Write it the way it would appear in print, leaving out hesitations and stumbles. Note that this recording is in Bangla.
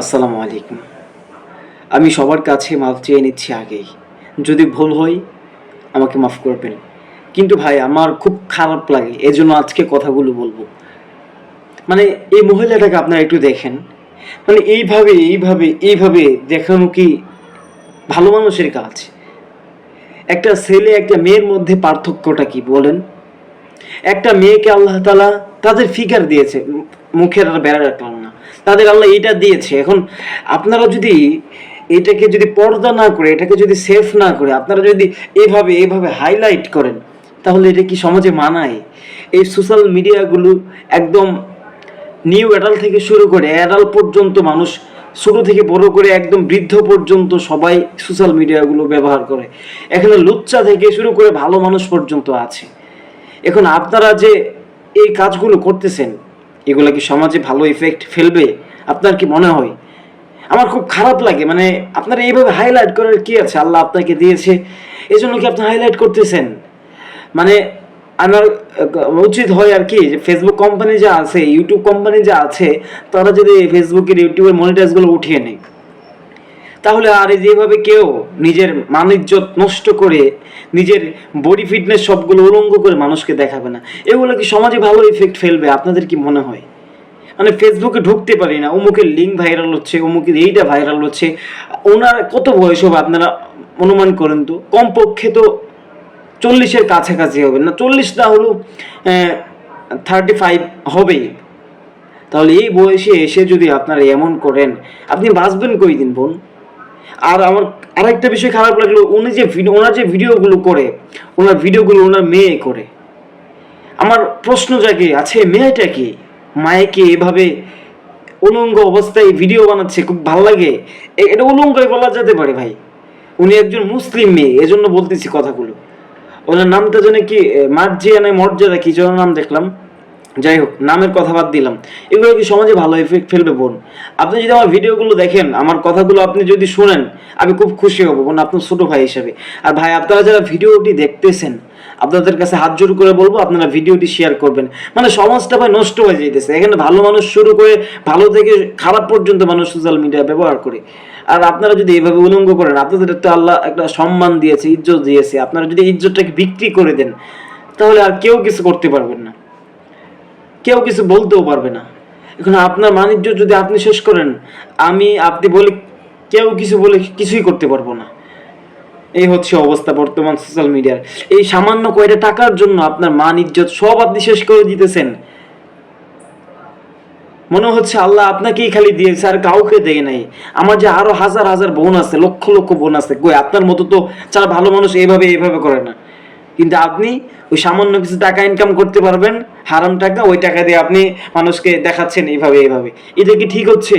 আসসালামু আলাইকুম। আমি সবার কাছে মাফ চেয়ে নিচ্ছি আগেই। যদি ভুল হয় আমাকে মাফ করবেন। কিন্তু ভাই আমার খুব খারাপ লাগে। এজন্য আজকে কথাগুলো বলবো। মানে এই মহিলাটাকে আপনারা একটু দেখেন। মানে এইভাবে দেখানো কি ভালো মানুষের কাজ? একটা ছেলে একটা মেয়ের মধ্যে পার্থক্যটা কি বলেন? একটা মেয়েকে আল্লাহ তাআলা তাদের ফিগার দিয়েছে, মুখের আর বেড়া রাখলাম না, তাদের আল্লাহ এটা দিয়েছে। এখন আপনারা যদি এটাকে যদি পর্দা না করে, এটাকে যদি সেফ না করে আপনারা যদি এভাবে হাইলাইট করেন, তাহলে এটা কি সমাজে মানায়? এই সোশ্যাল মিডিয়াগুলো একদম নিউ অ্যাডাল্ট থেকে শুরু করে অ্যাডাল্ট পর্যন্ত মানুষ, ছোট থেকে বড় করে একদম বৃদ্ধ পর্যন্ত সবাই সোশ্যাল মিডিয়াগুলো ব্যবহার করে। এখানে লুচ্চা থেকে শুরু করে ভালো মানুষ পর্যন্ত আছে। এখন আপনারা যে এই কাজগুলো করতেছেন, এগুলো কি সমাজে ভালো ইফেক্ট ফেলবে? আপনার কি মনে হয়? আমার খুব খারাপ লাগে। মানে আপনারা এইভাবে হাইলাইট করার কি আছে? আল্লাহ আপনাকে দিয়েছে, এই জন্য কি আপনি হাইলাইট করতেছেন? মানে আমার উচিত হয় আর কি যে ফেসবুক কোম্পানি যা আছে, ইউটিউব কোম্পানি যা আছে, তারা যদি ফেসবুকের ইউটিউবের মনিটাইজগুলো উঠিয়ে নেয়, তাহলে আর এই যেভাবে কেউ নিজের মান ইজ্জত নষ্ট করে নিজের বডি ফিটনেস সবগুলো উলঙ্গ করে মানুষকে দেখাবে না। এগুলো কি সমাজে ভালো ইফেক্ট ফেলবে? আপনাদের কি মনে হয়? মানে ফেসবুকে ঢুকতে পারি না, অমুকের লিঙ্ক ভাইরাল হচ্ছে, অমুকের এইটা ভাইরাল হচ্ছে। ওনার কত বয়স হবে আপনারা অনুমান করেন তো? কমপক্ষে তো 40-এর কাছাকাছি হবে, না 40 না হলেও 35 হবেই। তাহলে এই বয়সে এসে যদি আপনারা এমন করেন, আপনি বাঁচবেন কই দিন বোন? আর আমার আরেকটা বিষয় খারাপ লাগলো, ওনার যে ভিডিওগুলো করে, ওনার ভিডিওগুলো ওনার মেয়ে করে। আমার প্রশ্ন জাগে, আছে মেয়েটা কি? মায়েকে এভাবে উলঙ্গ অবস্থায় ভিডিও বানাচ্ছে, খুব ভালো লাগে। এটা উলঙ্গ বলা যেতে পারে ভাই। উনি একজন মুসলিম মেয়ে, এজন্য বলতেছি কথাগুলো। ওনার নামটা যেন কি মার্জিয়া না মর্যাদা কি যেন নাম দেখলাম। যাই হোক, নামের কথা বাদ দিলাম। এগুলো কি সমাজে ভালো এফেক্ট ফেলবে বোন? আপনি যদি আমার ভিডিওগুলো দেখেন, আমার কথাগুলো আপনি যদি শোনেন, আমি খুব খুশি হব বোন, আপনার ছোট ভাই হিসেবে। আর ভাই, আপনারা যারা ভিডিওটি দেখতেছেন, আপনাদের কাছে হাত জোড় করে বলবো আপনারা ভিডিওটি শেয়ার করবেন। মানে সমাজটা ভাই নষ্ট হয়ে যাইতেছে। এখানে ভালো মানুষ শুরু করে ভালো থেকে খারাপ পর্যন্ত মানুষ সোশ্যাল মিডিয়া ব্যবহার করে। আর আপনারা যদি এইভাবে উলঙ্গ করেন, আপনাদের তো আল্লাহ একটা সম্মান দিয়েছে, ইজ্জত দিয়েছে। আপনারা যদি ইজ্জতটাকে বিক্রি করে দেন, তাহলে আর কেউ কিছু করতে পারবেন না, কেউ কিছু বলতেও পারবে না। এখন আপনার বাণিজ্য যদি আপনি শেষ করেন, আপনি বলে কেউ কিছু বলে কিছুই করতে পারবো না। এই হচ্ছে অবস্থা বর্তমান সোশ্যাল মিডিয়ার। এই সামান্য কয়টা টাকার জন্য আপনার মান ইজ্জত সব আপনি শেষ করে দিতেছেন। মনে হচ্ছে আল্লাহ আপনাকেই খালি দিয়েছে, আর কাউকে দেয় নাই। আমার যে আরো হাজার হাজার বোন আছে, লক্ষ লক্ষ বোন আছে, কই আপনার মতো তো যারা ভালো মানুষ এইভাবে করে না। কিন্তু আপনি ওই সামান্য কিছু টাকা ইনকাম করতে পারবেন, হারাম টাকা, ওই টাকা দিয়ে আপনি মানুষকে দেখাচ্ছেন এইভাবে। এটা কি ঠিক হচ্ছে?